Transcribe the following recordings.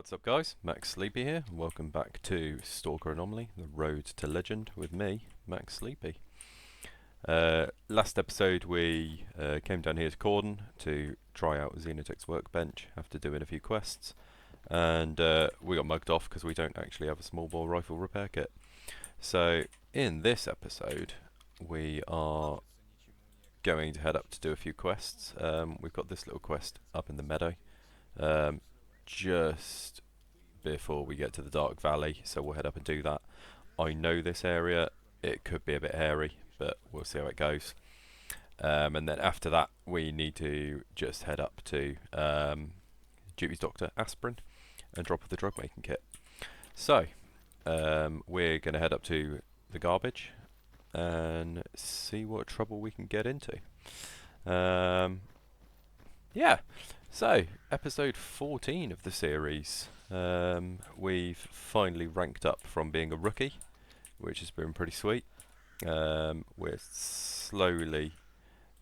What's up guys, Max Sleepy here, and welcome back to STALKER Anomaly, the road to legend with me, Max Sleepy. Last episode we came down here to Cordon to try out Xenotech's workbench after doing a few quests, and we got mugged off because we don't actually have a small bore rifle repair kit. So in this episode we are going to head up to do a few quests. We've got this little quest up in the meadow. Just before we get to the Dark Valley, so we'll head up and do that. I know this area, it could be a bit hairy, but we'll see how it goes. And then after that we need to just head up to Duty's Doctor Aspirin and drop off the drug making kit. So we're going to head up to the garbage and see what trouble we can get into. Yeah, so episode 14 of the series. We've finally ranked up from being a rookie, which has been pretty sweet. We're slowly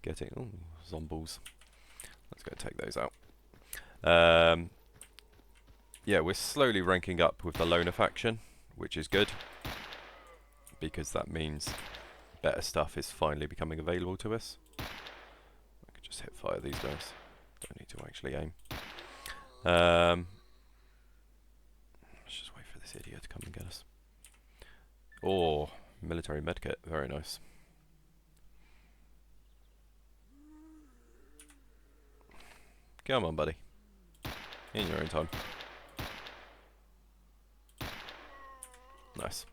getting... ooh, zombies. Let's go take those out. Yeah, we're slowly ranking up with the loner faction, which is good, because that means better stuff is finally becoming available to us. I could just hit fire these guys. Don't need to actually aim. Let's just wait for this idiot to come and get us. Oh, military medkit, very nice. Come on, buddy. In your own time. Nice.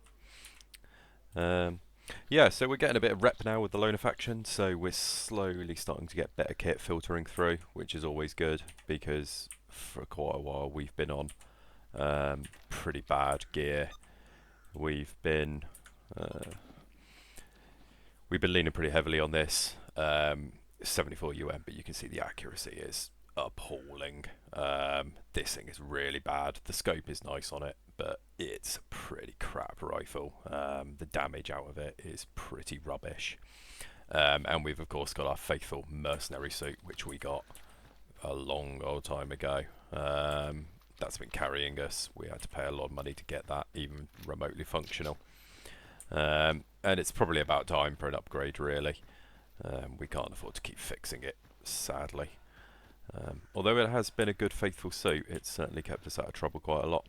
Yeah, so we're getting a bit of rep now with the loner faction, so we're slowly starting to get better kit filtering through, which is always good, because for quite a while we've been on pretty bad gear. We've been leaning pretty heavily on this 74 UM, but you can see the accuracy is appalling. This thing is really bad. The scope is nice on it, but it's a pretty crap rifle. The damage out of it is pretty rubbish. And we've of course got our faithful mercenary suit, which we got a long old time ago. That's been carrying us. We had to pay a lot of money to get that even remotely functional. And it's probably about time for an upgrade, really. We can't afford to keep fixing it, sadly. Although it has been a good faithful suit, it's certainly kept us out of trouble quite a lot.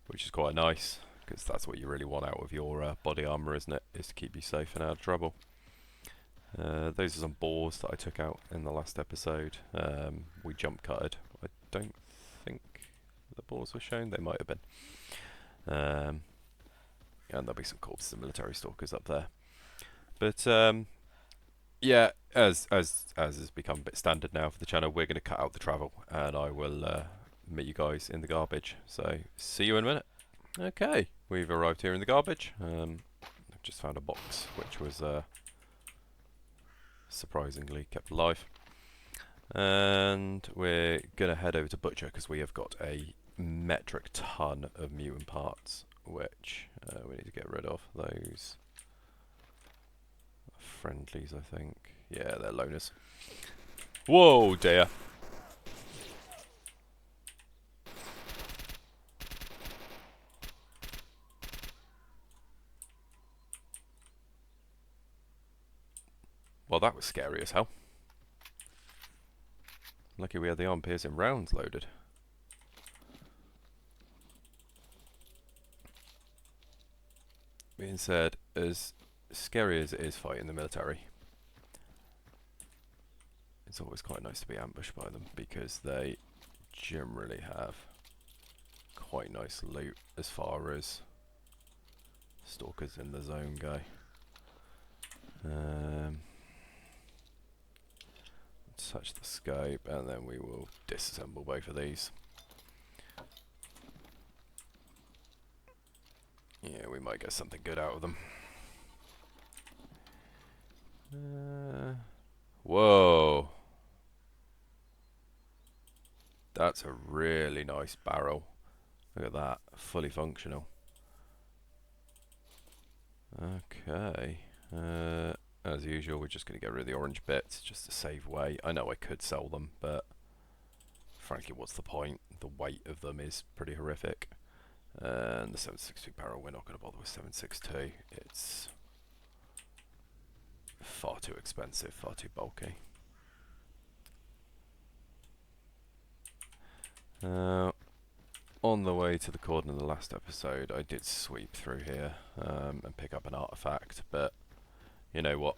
Which is quite nice, because that's what you really want out of your body armour, isn't it? Is to keep you safe and out of trouble. Those are some boars that I took out in the last episode. We jump cutted. I don't think the boars were shown, they might have been. And there'll be some corpses of military stalkers up there. But yeah, as has become a bit standard now for the channel, we're going to cut out the travel, and I will meet you guys in the garbage. So see you in a minute. Okay, we've arrived here in the garbage. I've just found a box which was surprisingly kept alive, and we're going to head over to Butcher because we have got a metric ton of mutant parts, which we need to get rid of. Those friendlies, I think. Yeah, they're loners. Whoa, dear. Well, that was scary as hell. Lucky we had the arm-piercing rounds loaded. Being said, as scary as it is fighting the military, it's always quite nice to be ambushed by them, because they generally have quite nice loot as far as stalkers in the zone go. Touch the scope, and then we will disassemble both of these. Yeah, we might get something good out of them. Whoa. That's a really nice barrel. Look at that, fully functional. Okay. As usual, we're just going to get rid of the orange bits just to save weight. I know I could sell them, but frankly, what's the point? The weight of them is pretty horrific. And the 7.62 barrel, we're not going to bother with 7.62. It's far too expensive, far too bulky. On the way to the cordon in the last episode, I did sweep through here and pick up an artifact, but you know what?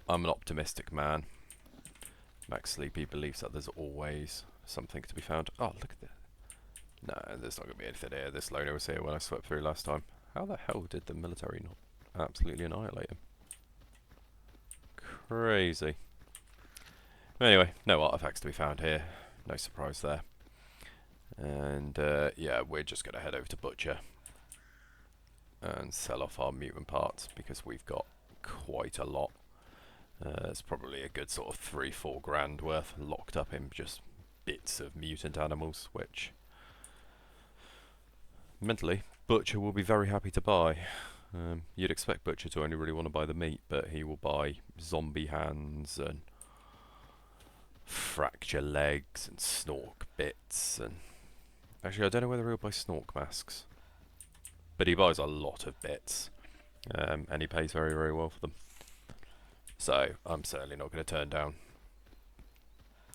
I'm an optimistic man. Max Sleepy believes that there's always something to be found. Oh, look at this. No, there's not going to be anything here. This loner was here when I swept through last time. How the hell did the military not absolutely annihilate him? Crazy. Anyway, no artifacts to be found here. No surprise there. And yeah, we're just going to head over to Butcher and sell off our mutant parts because we've got quite a lot. It's probably a good sort of 3-4 grand worth locked up in just bits of mutant animals, which mentally Butcher will be very happy to buy. You'd expect Butcher to only really want to buy the meat, but he will buy zombie hands and fracture legs and snork bits. And actually, I don't know whether he'll buy snork masks, but he buys a lot of bits, and he pays very, very well for them. So I'm certainly not going to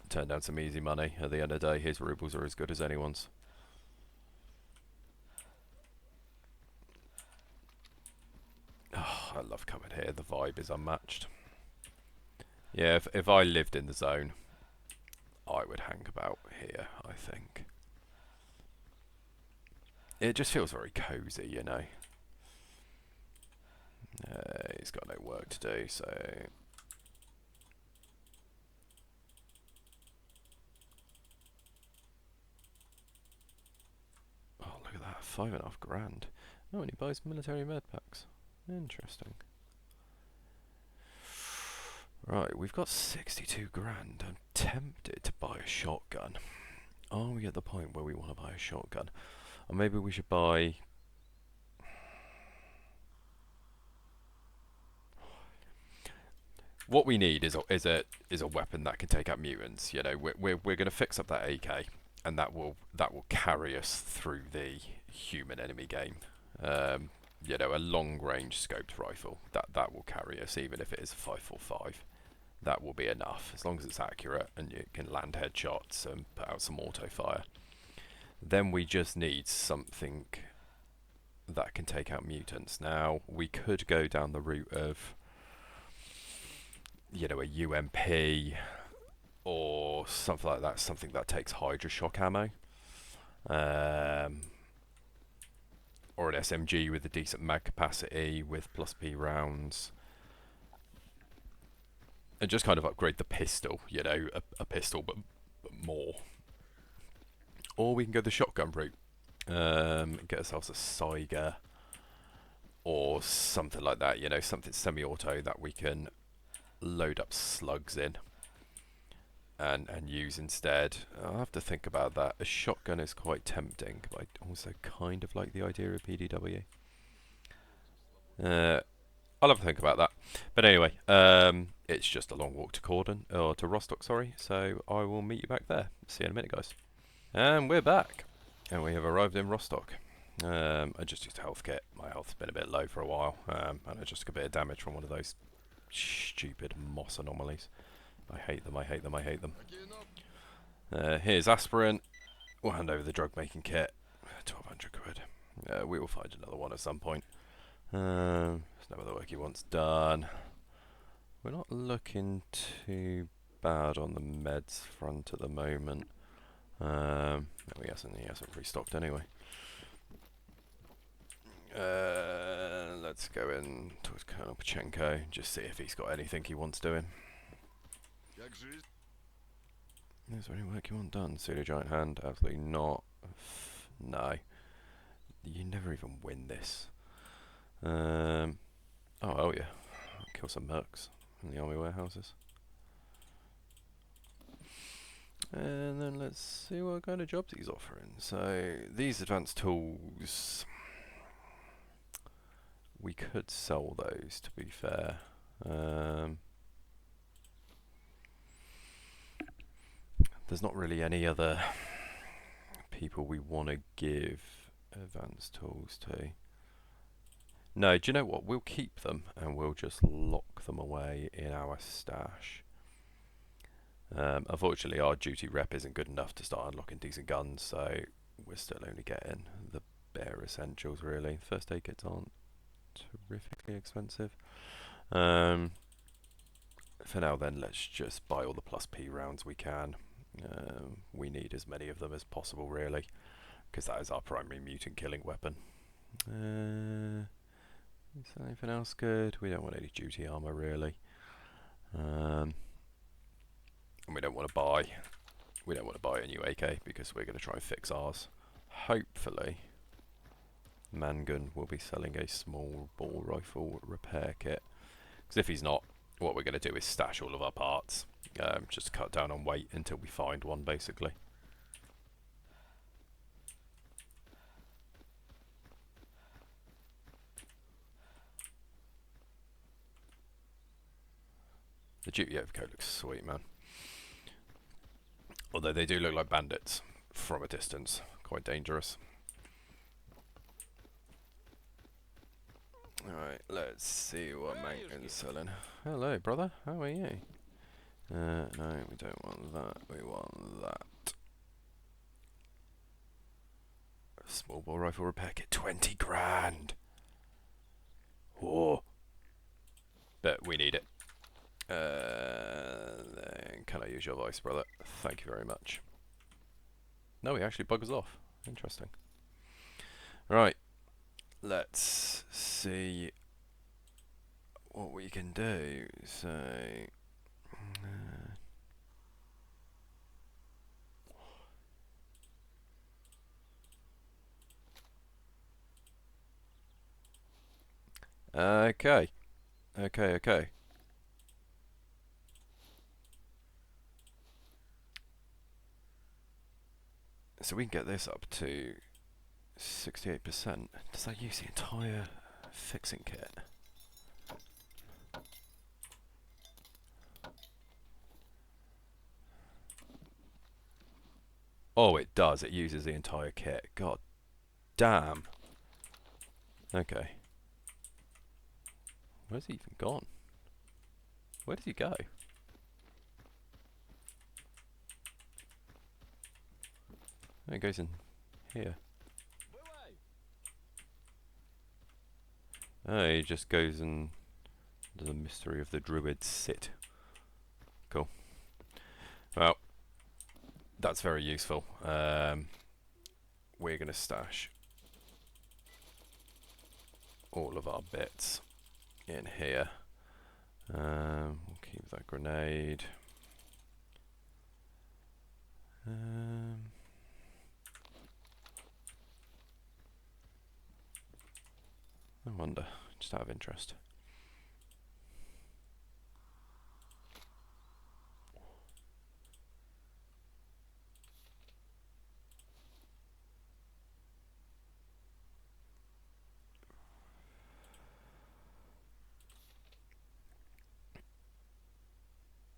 turn down some easy money. At the end of the day, his roubles are as good as anyone's. Oh, I love coming here. The vibe is unmatched. Yeah, if I lived in the zone, I would hang about here, I think. It just feels very cozy, you know. He's got no work to do, so... Oh, look at that, 5.5 grand. Oh, and he buys military med packs. Interesting. Right, we've got 62 grand. I'm tempted to buy a shotgun. Are we at the point where we want to buy a shotgun? Or maybe we should buy... What we need is a weapon that can take out mutants. You know, we're going to fix up that AK, and that will carry us through the human enemy game. You know, a long range scoped rifle that will carry us, even if it is a 5.45. That will be enough as long as it's accurate and you can land headshots and put out some auto fire. Then we just need something that can take out mutants. Now we could go down the route of, you know, a UMP or something like that, something that takes Hydra shock ammo, or an SMG with a decent mag capacity with plus P rounds, and just kind of upgrade the pistol, you know, a pistol but more. Or we can go the shotgun route, get ourselves a Saiga or something like that, you know, something semi-auto that we can load up slugs in and use instead. I'll have to think about that. A shotgun is quite tempting, but I also kind of like the idea of PDW. I'll have to think about that. But anyway, it's just a long walk to Cordon, or to Rostock, sorry, so I will meet you back there. See you in a minute, guys. And we're back, and we have arrived in Rostock. I just used a health kit. My health's been a bit low for a while, and I just took a bit of damage from one of those stupid moss anomalies. I hate them, I hate them, I hate them. Here's aspirin. We'll hand over the drug making kit. 1,200 quid. We will find another one at some point. There's no other work he wants done. We're not looking too bad on the meds front at the moment. No, he hasn't restocked anyway. Let's go in towards Colonel Pachenko, just see if he's got anything he wants doing. Is there any work you want done? Pseudo giant hand? Absolutely not. No. You never even win this. Oh yeah. I'll kill some mercs in the army warehouses. And then let's see what kind of jobs he's offering. So these advanced tools, we could sell those, to be fair. There's not really any other people we want to give advanced tools to. No, do you know what? We'll keep them and we'll just lock them away in our stash. Unfortunately, our duty rep isn't good enough to start unlocking decent guns, so we're still only getting the bare essentials, really. First aid kits aren't terrifically expensive. For now, then, let's just buy all the plus P rounds we can. We need as many of them as possible, really, because that is our primary mutant killing weapon. Is there anything else good? We don't want any duty armor, really. And we don't want to buy a new AK because we're going to try and fix ours. Hopefully, Mangun will be selling a small ball rifle repair kit. Because if he's not, what we're going to do is stash all of our parts. Just cut down on weight until we find one, basically. The duty overcoat looks sweet, man. Although they do look like bandits from a distance. Quite dangerous. Alright, let's see what Mangun's selling. Hello, brother. How are you? No, we don't want that. We want that. Small ball rifle repair kit. 20 grand! Whoa! But we need it. Then can I use your voice, brother? Thank you very much. No, he actually buggers off. Interesting. Right. Let's see what we can do. So... Okay. Okay. So we can get this up to 68%. Does that use the entire fixing kit? Oh, it does. It uses the entire kit. God damn. Okay. Where's he even gone? Where did he go? Oh, it goes in here. Oh, he just goes and does the mystery of the druid sit. Cool. Well, that's very useful. We're going to stash all of our bits in here. We'll keep that grenade. I wonder, just out of interest.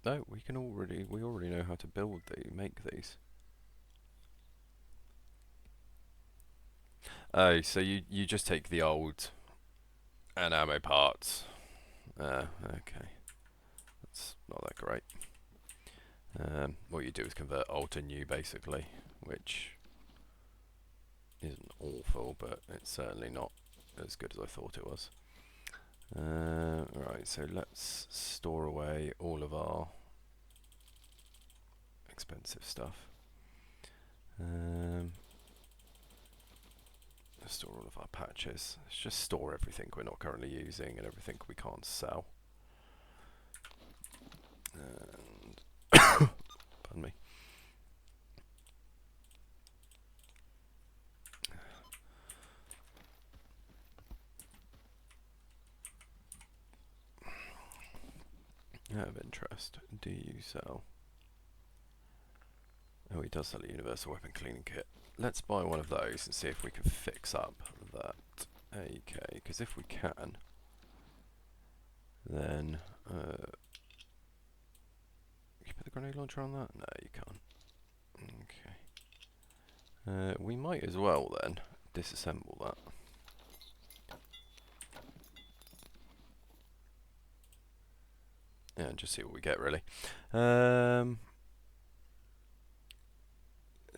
No, we already know how to make these. Oh, so you just take the old and ammo parts. Okay. That's not that great. What you do is convert old to new, basically, which isn't awful, but it's certainly not as good as I thought it was. Right, so let's store away all of our expensive stuff. Let's store all of our patches. Let's just store everything we're not currently using and everything we can't sell. And pardon me. Out of interest, do you sell? Oh, he does sell a universal weapon cleaning kit. Let's buy one of those and see if we can fix up that AK, because if we can, then you put the grenade launcher on that? No, you can't. Okay. We might as well then disassemble that. Yeah, and just see what we get really.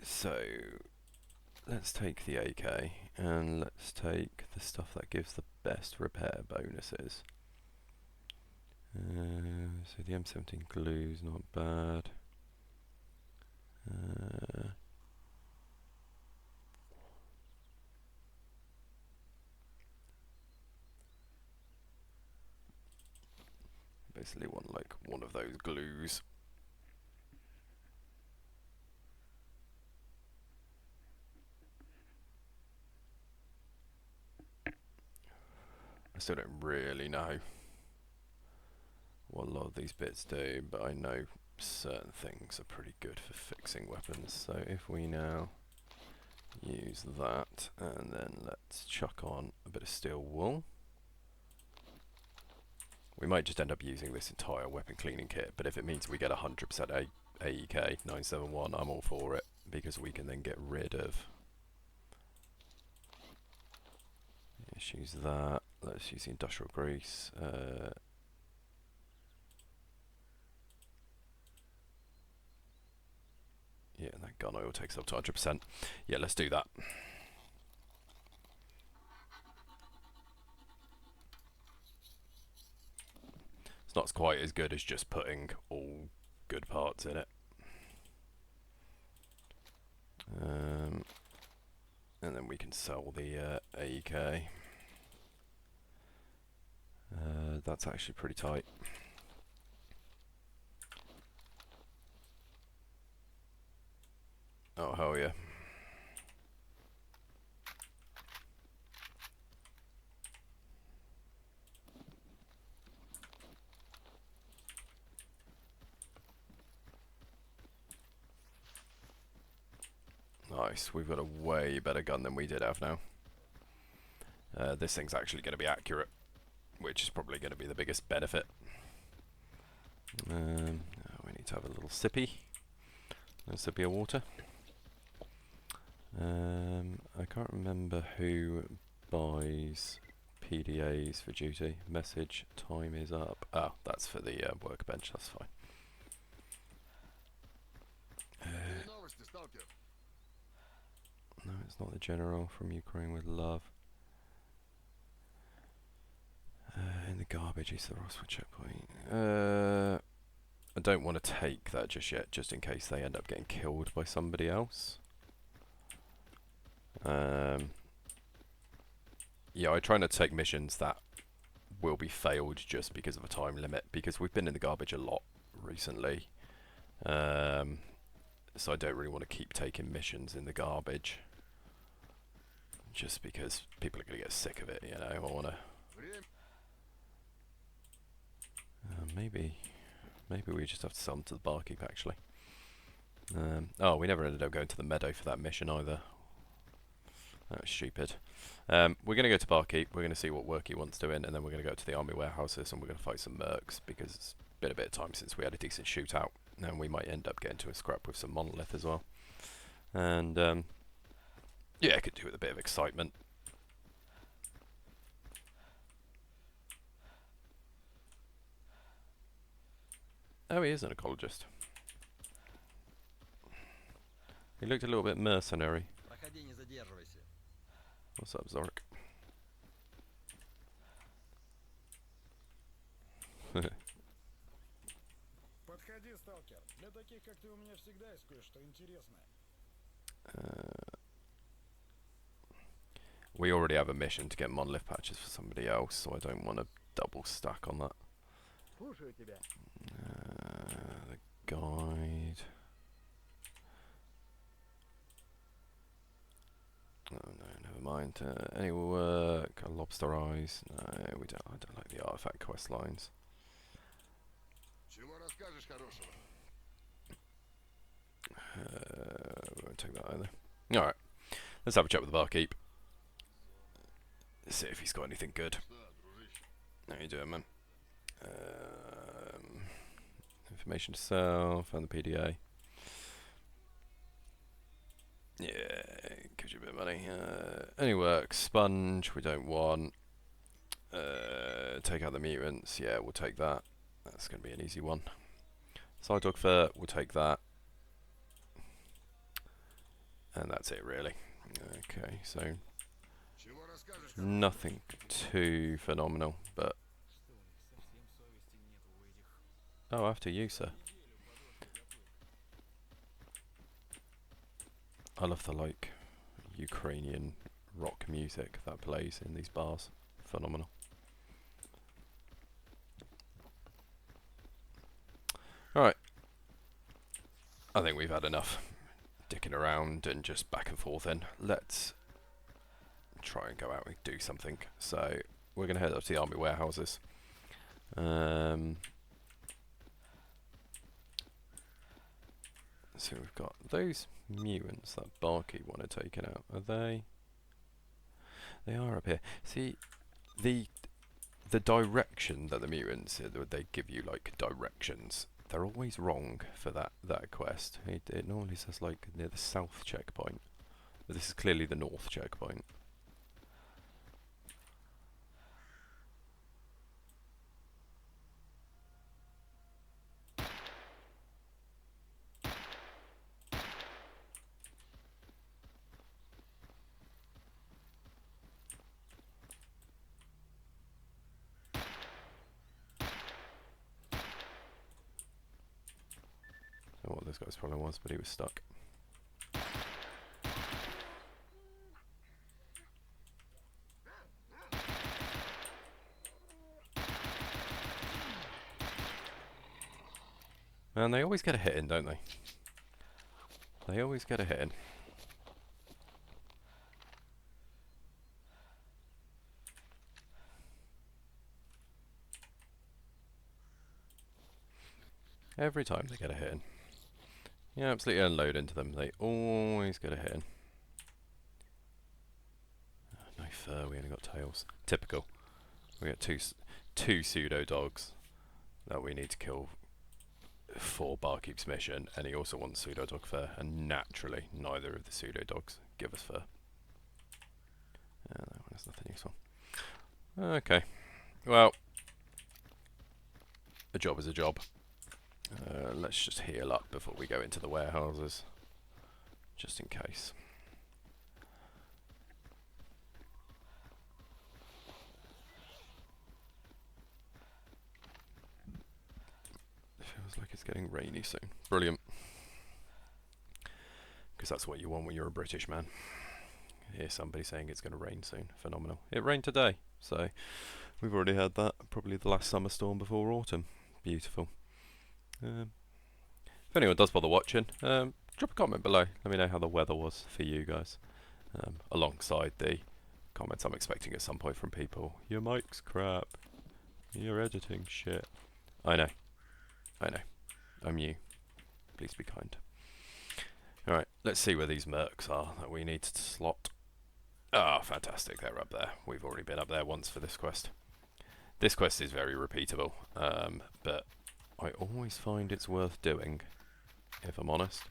So let's take the AK and let's take the stuff that gives the best repair bonuses. So the M17 glue is not bad. Basically want like one of those glues. I still don't really know what a lot of these bits do, but I know certain things are pretty good for fixing weapons. So if we now use that, and then let's chuck on a bit of steel wool. We might just end up using this entire weapon cleaning kit, but if it means we get 100% AEK 971, I'm all for it, because we can then get rid of... Let's use that. Let's use the industrial grease. Yeah, and that gun oil takes up to 100%. Yeah, let's do that. It's not quite as good as just putting all good parts in it. And then we can sell the AEK. That's actually pretty tight. Oh, hell yeah. Nice, we've got a way better gun than we did have now. This thing's actually going to be accurate, which is probably going to be the biggest benefit. We need to have a little sippy. A sippy of water. I can't remember who buys PDAs for duty. Message, time is up. Oh, that's for the workbench, that's fine. No, it's not the general. From Ukraine with love. In the garbage is the Roswell checkpoint. I don't want to take that just yet, just in case they end up getting killed by somebody else. Yeah, I try not to take missions that will be failed just because of a time limit, because we've been in the garbage a lot recently. So I don't really want to keep taking missions in the garbage, just because people are going to get sick of it, you know. I want to... maybe we just have to sell them to the barkeep, actually. Oh, we never ended up going to the meadow for that mission either. That was stupid. We're going to go to barkeep, we're going to see what work he wants doing, and then we're going to go to the army warehouses and we're going to fight some mercs, because it's been a bit of time since we had a decent shootout, and we might end up getting to a scrap with some monolith as well. And yeah, I could do with a bit of excitement. Oh, he is an ecologist. He looked a little bit mercenary. What's up, Zorik? Подходи, сталкер. Для таких, как ты, у меня всегда есть кое-что интересное. We already have a mission to get monolith patches for somebody else, so I don't want to double stack on that. The guide. Oh no, never mind. Any work? Lobster eyes? No, we don't. I don't like the artifact quest lines. We won't take that either. Alright, let's have a chat with the barkeep. See if he's got anything good. How you doing, man? Information to sell, found the PDA. money. Any work, sponge, we don't want. Take out the mutants, yeah, we'll take that. That's going to be an easy one. Side dog fur, we'll take that. And that's it really. Okay, so nothing too phenomenal, but... Oh, after you, sir. I love the, like, Ukrainian rock music that plays in these bars. Phenomenal. Alright. I think we've had enough dicking around and just back and forth in. Let's try and go out and do something. So, we're going to head up to the army warehouses. So we've got those mutants that Barkeep wanted taken out. Are they? They are up here. See, the direction that the mutants, they give you like directions. They're always wrong for that quest. It normally says like near the south checkpoint. But this is clearly the north checkpoint. I don't know what this guy's problem was, but he was stuck. And they always get a hit in, don't they? They always get a hit in. Every time they get a hit in. You absolutely unload into them, they always get a hit in. No fur, we only got tails. Typical. We got two pseudo dogs that we need to kill for Barkeep's mission, and he also wants pseudo dog fur, and naturally neither of the pseudo dogs give us fur. That one has nothing useful. Okay, well, a job is a job. Let's just heal up before we go into the warehouses, just in case. Feels like it's getting rainy soon. Brilliant. Because that's what you want when you're a British man. Hear somebody saying it's going to rain soon. Phenomenal. It rained today, so we've already had that. Probably the last summer storm before autumn. Beautiful. If anyone does bother watching, drop a comment below. Let me know how the weather was for you guys. Alongside the comments I'm expecting at some point from people. Your mic's crap. Your editing shit. I know. I know. I'm you. Please be kind. Alright, let's see where these mercs are that we need to slot. Ah, fantastic, they're up there. We've already been up there once for this quest. This quest is very repeatable, but I always find it's worth doing, if I'm honest.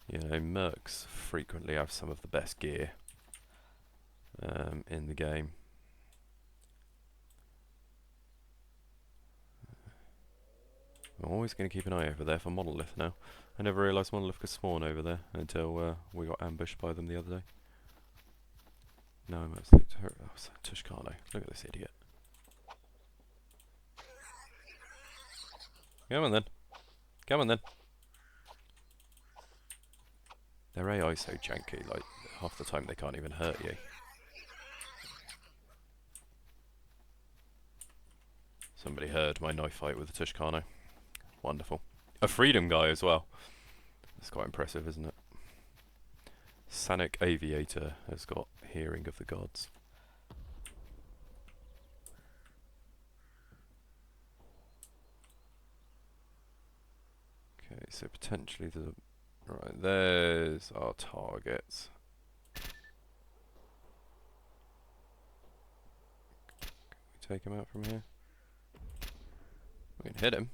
You know, mercs frequently have some of the best gear in the game. I'm always going to keep an eye over there for Monolith now. I never realised Monolith could spawn over there until we got ambushed by them the other day. No, I'm absolutely terrible. Oh, Tushkano. Look at this idiot. Come on then. Come on then. Their AI is so janky, like half the time they can't even hurt you. Somebody heard my knife fight with the Tushkano. Wonderful. A freedom guy as well. That's quite impressive, isn't it? Sanic Aviator has got hearing of the gods. Okay, so potentially the... Right, there's our targets. Can we take him out from here? We can hit him.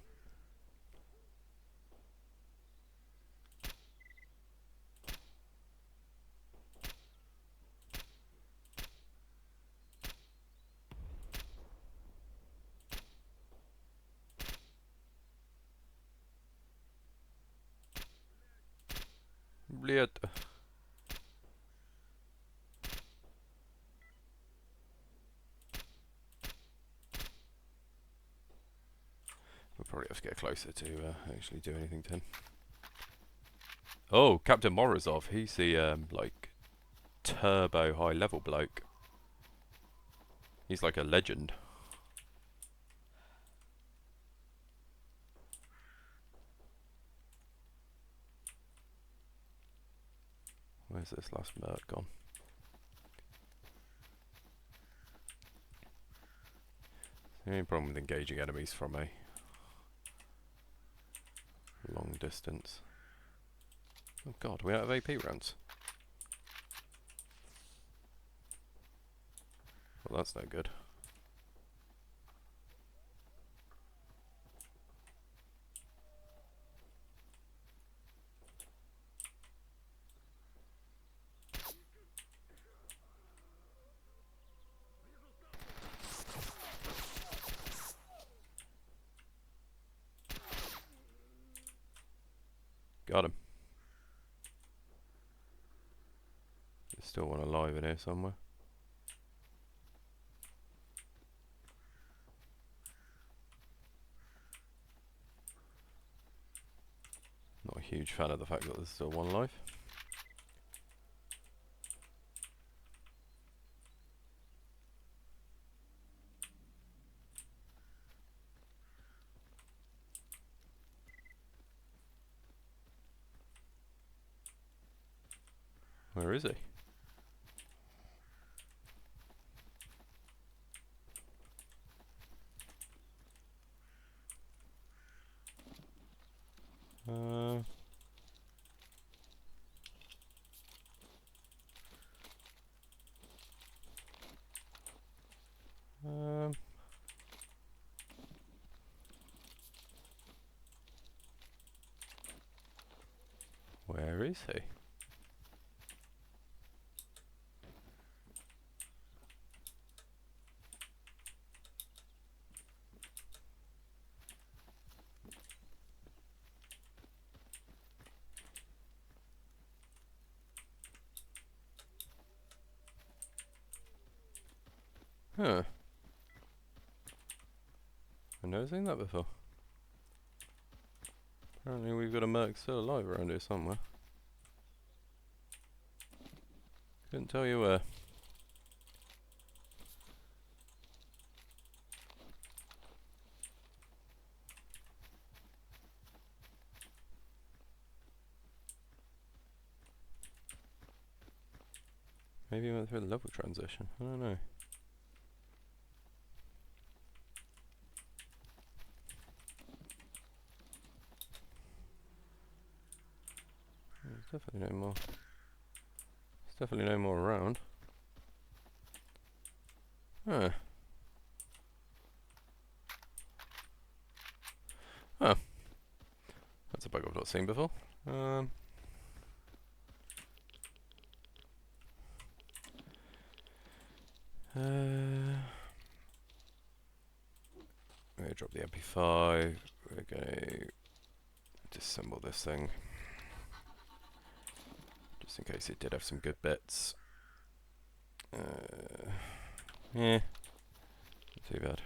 Bliet. We'll probably have to get closer to actually do anything to him. Oh, Captain Morozov. He's the like turbo high level bloke. He's like a legend. Where's this last merc gone? The only problem with engaging enemies from a long distance. Oh god, we out of AP rounds. Well, that's no good. Got him. There's still one alive in here somewhere. Not a huge fan of the fact that there's still one alive. Where is he? Uh, um, where is he? Huh. I've never seen that before. Apparently we've got a merc still alive around here somewhere. Couldn't tell you where. Maybe he went through the level transition. I don't know. There's definitely no more. There's definitely no more around. Huh. Oh. That's a bug I've not seen before. We're gonna drop the MP5. We're gonna disassemble this thing. Just in case it did have some good bits. Yeah. Not too bad.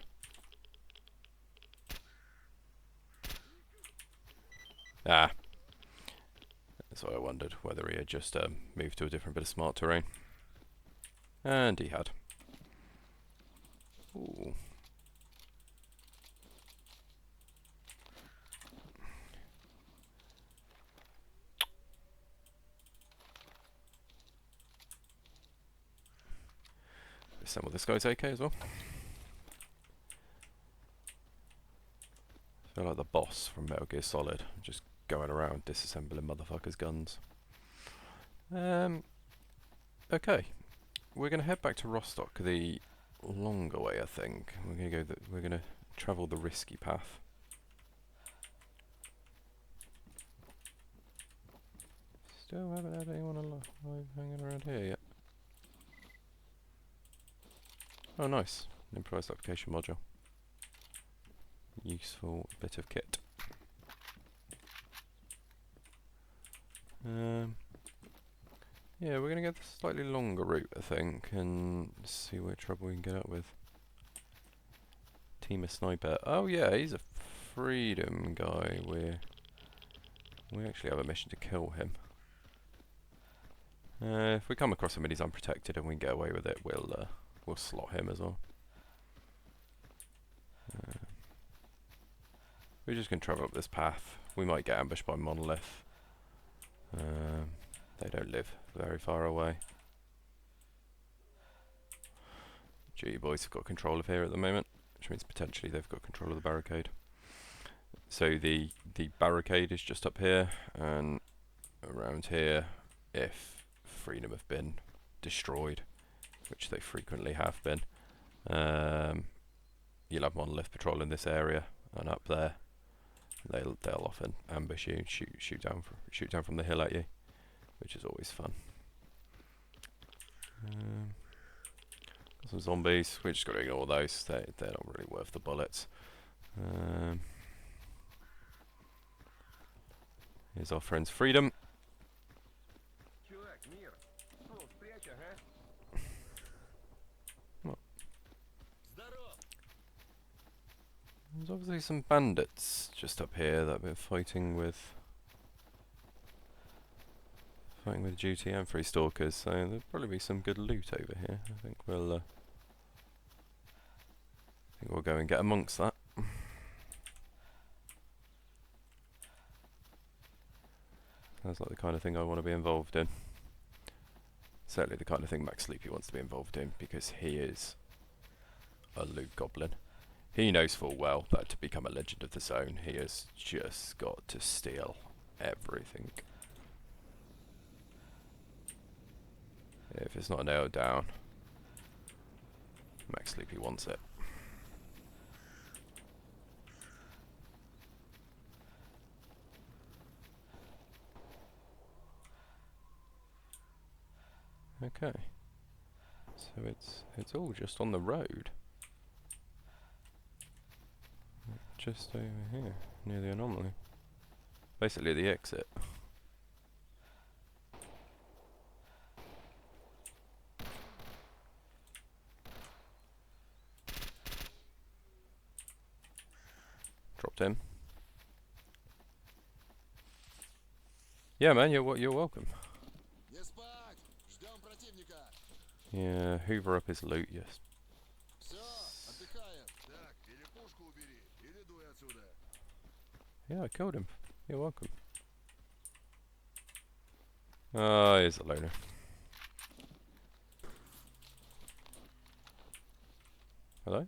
Ah. That's why I wondered whether he had just moved to a different bit of smart terrain. And he had. Ooh. Assemble this guy's AK as well. I feel like the boss from Metal Gear Solid, just going around disassembling motherfuckers' guns. Okay, we're gonna head back to Rostock the longer way, I think. We're gonna travel the risky path. Still haven't had anyone alive hanging around here yet. Oh, nice. An improvised application module. Useful bit of kit. Yeah, we're gonna get the slightly longer route, I think, and see what trouble we can get up with. Team of sniper. Oh yeah, he's a freedom guy. We actually have a mission to kill him. If we come across him and he's unprotected and we can get away with it, we'll slot him as well. We're just gonna travel up this path. We might get ambushed by monolith. They don't live very far away. G boys have got control of here at the moment, which means potentially they've got control of the barricade. So the barricade is just up here, and around here, if Freedom have been destroyed, which they frequently have been, you'll have monolith patrolling this area, and up there, they'll often ambush you and shoot down from the hill at you, which is always fun. Got some zombies. We just got to ignore those. They're not really worth the bullets. Here's our friend's Freedom. Well, there's obviously some bandits just up here that have been fighting with duty and free stalkers, so there'll probably be some good loot over here. I think we'll go and get amongst that. Sounds like the kind of thing I want to be involved in. Certainly the kind of thing Max Sleepy wants to be involved in, because he is a loot goblin. He knows full well that to become a legend of the zone, he has just got to steal everything. If it's not nailed down, Max Sleepy wants it. Okay, so it's all just on the road, just over here near the anomaly, basically the exit. Dropped him. Yeah, man, you're welcome. Yeah, hoover up his loot, yes. Yeah, I killed him. You're welcome. Oh, he's a loner. Hello?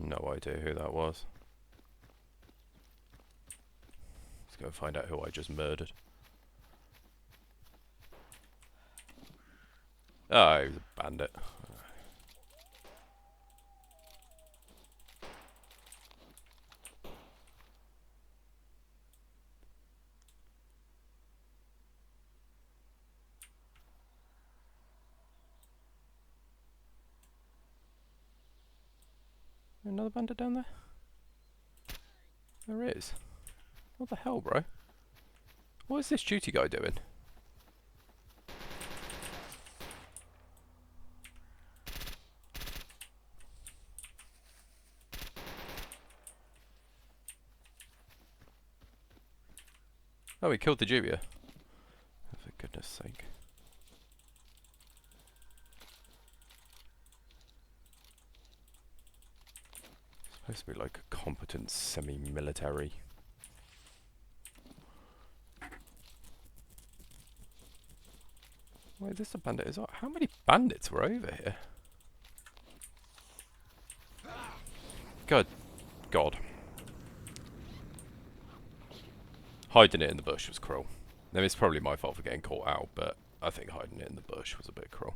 No idea who that was. Let's go find out who I just murdered. Oh, he was a bandit. Another bandit down there? There is. What the hell, bro? What is this duty guy doing? Oh, he killed the Jubia. For goodness sake. Supposed to be like a competent semi-military. Wait, is this a bandit as well? How many bandits were over here? Good God. Hiding it in the bush was cruel. I mean, it's probably my fault for getting caught out, but I think hiding it in the bush was a bit cruel.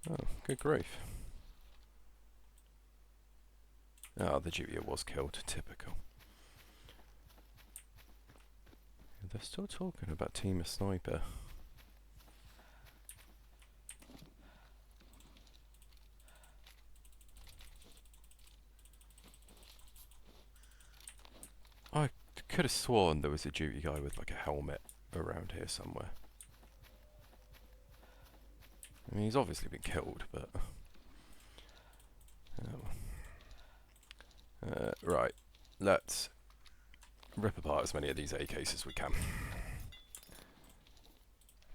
Oh, good grief. Oh, the Juvia was killed. Typical. They're still talking about Team of Sniper. I could have sworn there was a duty guy with like a helmet around here somewhere. I mean, he's obviously been killed, but... right, let's rip apart as many of these AKs as we can.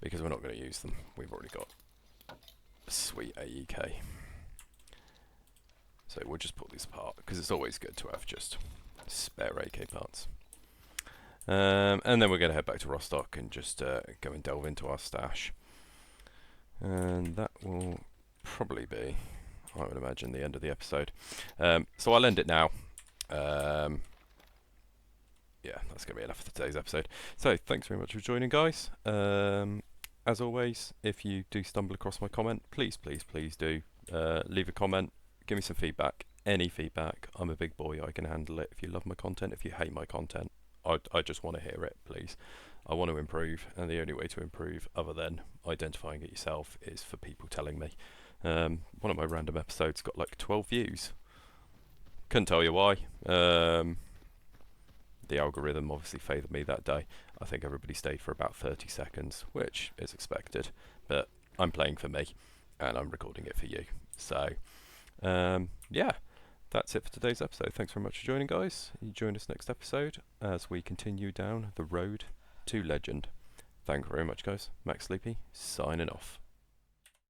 Because we're not going to use them. We've already got a sweet AEK. So we'll just pull these apart, because it's always good to have just spare AK parts. And then we're going to head back to Rostock and just go and delve into our stash. And that will probably be, I would imagine, the end of the episode. So I'll end it now. Yeah, that's going to be enough for today's episode. So thanks very much for joining, guys. As always, if you do stumble across my comment, please do leave a comment. Give me some feedback. Any feedback. I'm a big boy. I can handle it. If you love my content, if you hate my content, I just want to hear it, please. I want to improve, and the only way to improve, other than identifying it yourself, is for people telling me. One of my random episodes got like 12 views. Couldn't tell you why. The algorithm obviously favoured me that day. I think everybody stayed for about 30 seconds, which is expected, but I'm playing for me, and I'm recording it for you. So, yeah, that's it for today's episode. Thanks very much for joining, guys. You join us next episode as we continue down the road to legend. Thank you very much, guys. Max Sleepy, signing off.